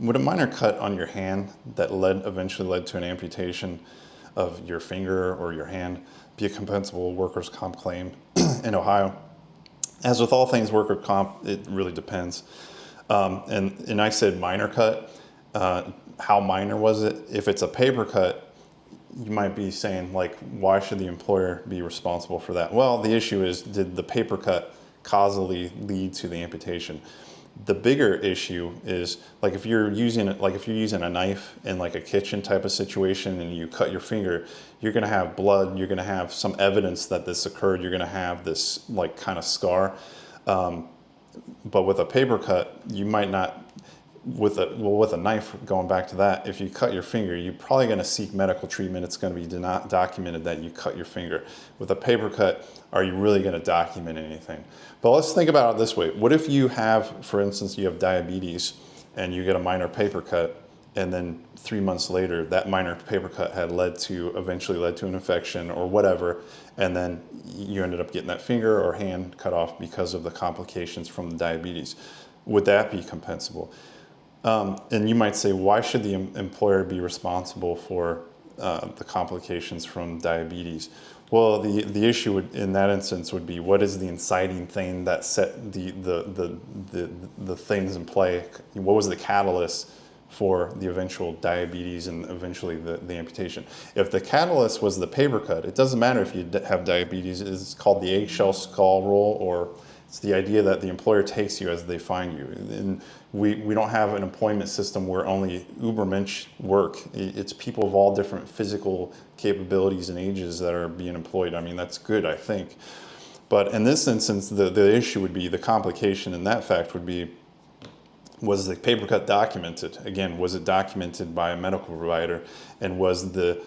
would a minor cut on your hand that eventually led to an amputation of your finger or your hand be a compensable workers' comp claim in Ohio? As with all things worker comp, it really depends. And I said minor cut. How minor was it? If it's a paper cut, you might be saying, like, why should the employer be responsible for that? Well, the issue is, did the paper cut causally lead to the amputation? The bigger issue is, like, if you're using a knife in like a kitchen type of situation and you cut your finger, you're going to have blood, you're going to have some evidence that this occurred, you're going to have this like kind of scar. But with a paper cut, you might not. With a knife, going back to that, if you cut your finger, you're probably going to seek medical treatment. It's going to be documented that you cut your finger. With a paper cut, are you really going to document anything? But let's think about it this way. What if you have, for instance, you have diabetes and you get a minor paper cut, and then 3 months later, that minor paper cut had eventually led to an infection or whatever, and then you ended up getting that finger or hand cut off because of the complications from the diabetes. Would that be compensable? And you might say, why should the employer be responsible for the complications from diabetes? Well, the issue in that instance would be, what is the inciting thing that set the things in play? What was the catalyst for the eventual diabetes and eventually the amputation? If the catalyst was the paper cut, it doesn't matter if you have diabetes. It's called the eggshell skull rule, or it's the idea that the employer takes you as they find you. And we don't have an employment system where only Ubermensch work. It's people of all different physical capabilities and ages that are being employed. I mean, that's good, I think. But in this instance, the issue would be, the complication in that fact would be, was the paper cut documented? Again, was it documented by a medical provider? And was the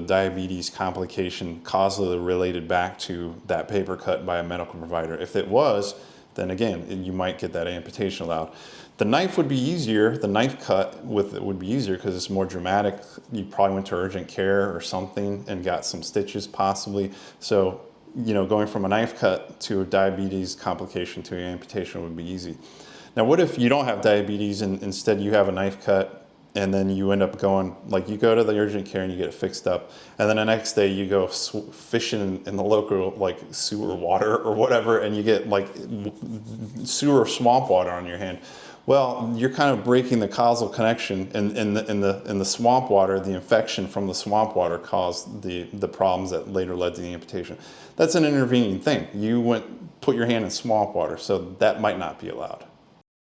diabetes complication causally related back to that paper cut by a medical provider? If it was, then again, you might get that amputation allowed. The knife would be easier. The knife cut would be easier because it's more dramatic. You probably went to urgent care or something and got some stitches possibly. So, going from a knife cut to a diabetes complication to an amputation would be easy. Now, what if you don't have diabetes and instead you have a knife cut, and then you end up going, like, you go to the urgent care and you get it fixed up, and then the next day you go fishing in the local like sewer water or whatever, and you get like sewer swamp water on your hand? Well, you're kind of breaking the causal connection. In the swamp water, the infection from the swamp water caused the problems that later led to the amputation. That's an intervening thing. You put your hand in swamp water, so that might not be allowed.